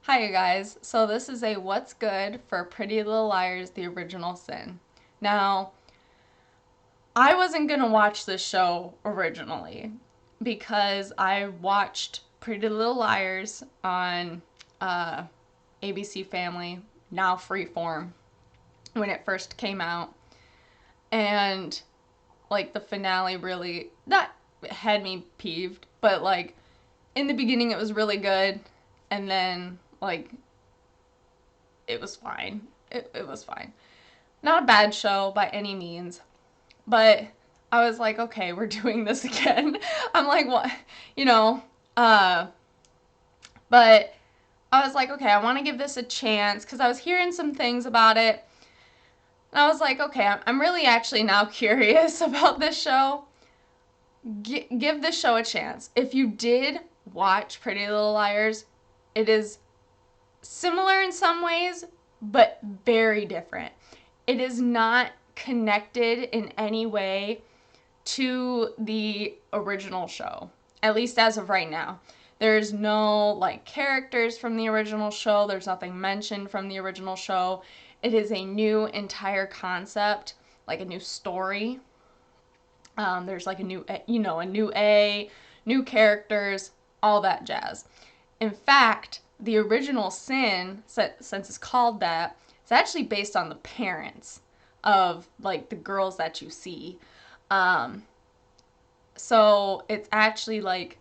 Hi, you guys. So, this is a What's Good for Pretty Little Liars, the original sin. Now, I wasn't going to watch this show originally because I watched Pretty Little Liars on uh, ABC Family, now Freeform, when it first came out. And, like, the finale really, that had me peeved, but, like, in the beginning it was really good. And then, like, it was fine. It was fine. Not a bad show by any means, but I was like, okay, we're doing this again. I'm like, what? You know, uh, but I was like, okay, I want to give this a chance because I was hearing some things about it. And I was like, okay, I'm really actually now curious about this show. Give this show a chance. If you did watch Pretty Little Liars, it is similar in some ways, but very different. It is not connected in any way to the original show, at least as of right now. There's no like characters from the original show, there's nothing mentioned from the original show. It is a new entire concept, like a new story. There's like a new, a new new characters, all that jazz. In fact, the original sin, since it's called that, it's actually based on the parents of like the girls that you see. Um, so it's actually like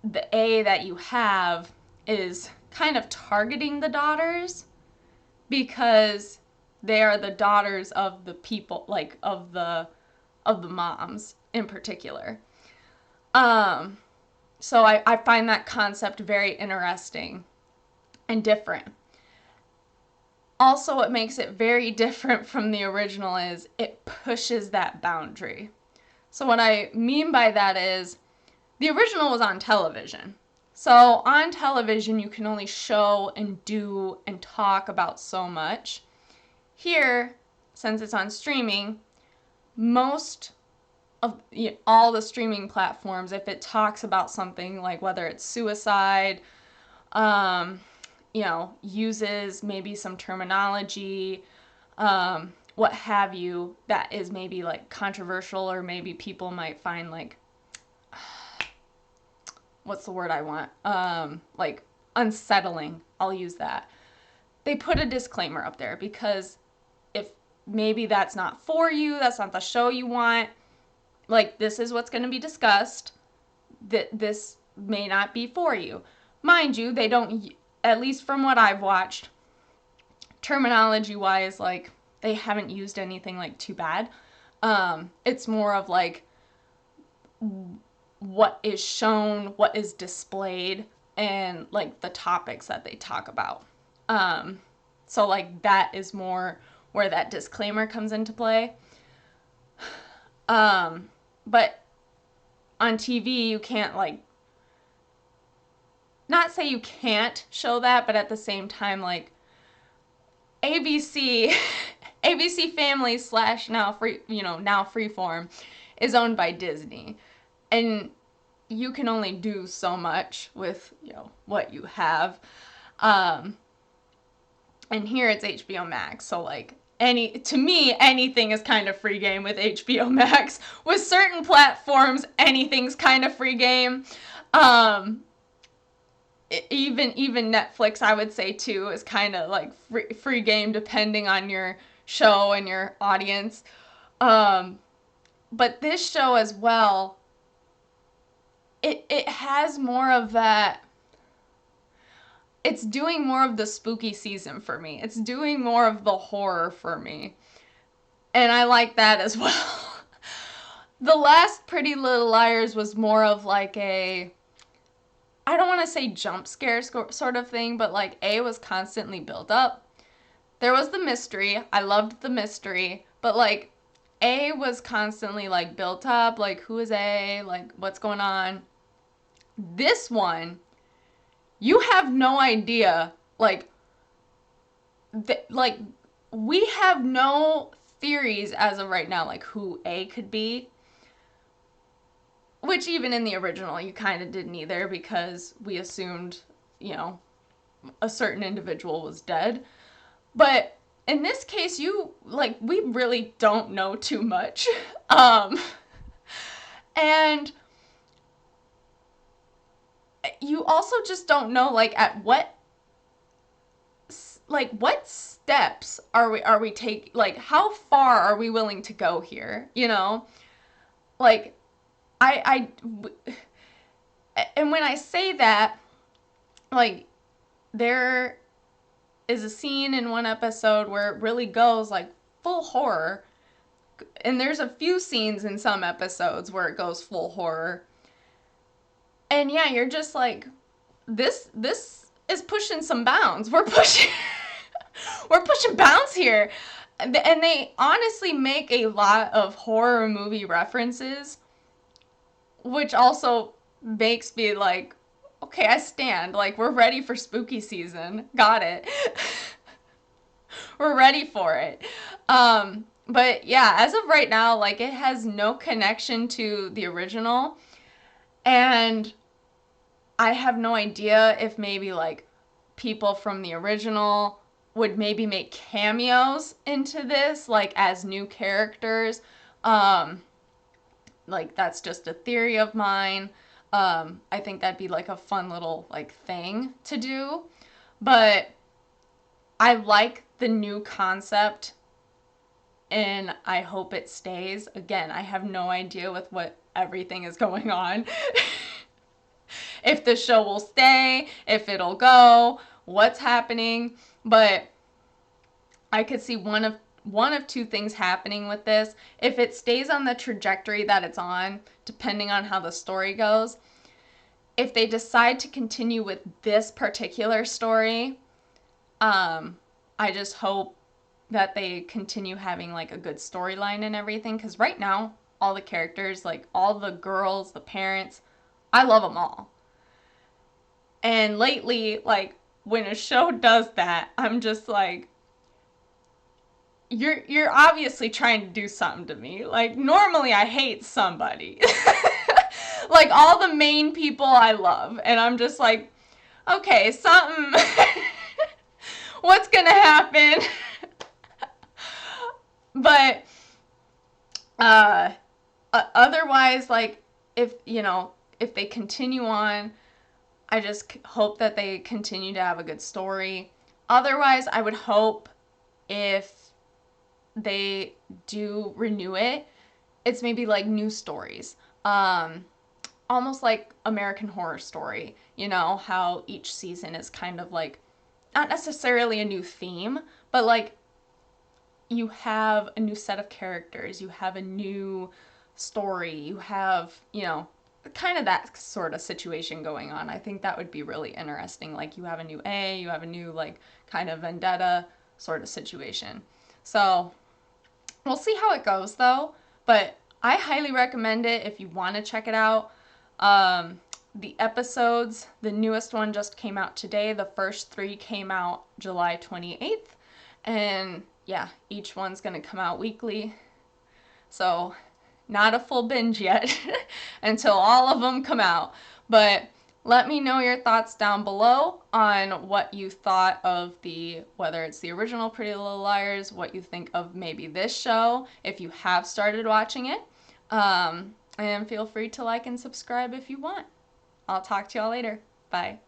the A that you have is kind of targeting the daughters because they are the daughters of the people, like of the moms in particular. Um, so I find that concept very interesting and different. Also, what makes it very different from the original is it pushes that boundary. So, what I mean by that is the original was on television. So, on television, you can only show and do and talk about so much. Here, since it's on streaming, most of all the streaming platforms, if it talks about something like whether it's suicide, um, uses maybe some terminology, what have you, that is maybe like controversial or maybe people might find like, what's the word I want? Like unsettling. I'll use that. They put a disclaimer up there because if maybe that's not for you, that's not the show you want, like this is what's going to be discussed, that this may not be for you. Mind you, they don't, at least from what I've watched, terminology wise, like they haven't used anything like too bad. It's more of like what is shown, what is displayed, and like the topics that they talk about. So like that is more where that disclaimer comes into play. But on TV you can't like, not say you can't show that, but at the same time like ABC ABC Family slash now Freeform is owned by Disney, and you can only do so much with what you have. Um, and here it's HBO Max, so like to me anything is kind of free game with HBO Max. With certain platforms, anything's kind of free game. Um, even Netflix, I would say too, is kind of like free game depending on your show and your audience. Um, but this show as well, it has more of that. It's doing more of the spooky season for me. It's doing more of the horror for me. And I like that as well. The last Pretty Little Liars was more of like a, I don't want to say jump scare sort of thing, but like A was constantly built up. There was the mystery. I loved the mystery, but like A was constantly like built up, like who is A, like what's going on. This one, you have no idea, like like we have no theories as of right now like who A could be, which even in the original you kind of didn't either because we assumed, you know, a certain individual was dead. But in this case, we really don't know too much. Um, and you also just don't know, like, at what steps are we taking, like, how far are we willing to go here, like, I and when I say that, like, there is a scene in one episode where it really goes, like, full horror, and there's a few scenes in some episodes where it goes full horror, and yeah, you're just like, this is pushing some bounds. We're pushing bounds here. And they honestly make a lot of horror movie references, which also makes me like, okay, I stand. Like, we're ready for spooky season. Got it. We're ready for it. But yeah, as of right now, like, it has no connection to the original. And I have no idea if maybe, like, people from the original would maybe make cameos into this, like, as new characters. Um, like, that's just a theory of mine. I think that'd be, like, a fun little, like, thing to do. But I like the new concept, and I hope it stays. Again, I have no idea with what everything is going on. If the show will stay, if it'll go, what's happening. But I could see one of two things happening with this. If it stays on the trajectory that it's on, depending on how the story goes, if they decide to continue with this particular story, I just hope that they continue having, like, a good storyline and everything. Because right now, all the characters, like, all the girls, the parents, I love them all. And lately, like, when a show does that, I'm just like, you're obviously trying to do something to me. Like, normally I hate somebody. Like, all the main people I love, and I'm just like, okay, something what's gonna happen? But otherwise, like, if they continue on, I just hope that they continue to have a good story. Otherwise, I would hope if they do renew it, it's maybe like new stories. Almost like American Horror Story, how each season is kind of like, not necessarily a new theme, but like, you have a new set of characters, you have a new story, you have, kind of that sort of situation going on. I think that would be really interesting. Like, you have a new you have a new, like, kind of vendetta sort of situation. So we'll see how it goes, though. But I highly recommend it if you want to check it out. The episodes, the newest one just came out today. The first 3 came out July 28th. And yeah, each one's going to come out weekly. So not a full binge yet until all of them come out. But let me know your thoughts down below on what you thought of whether it's the original Pretty Little Liars, what you think of maybe this show, if you have started watching it. And feel free to like and subscribe if you want. I'll talk to y'all later. Bye.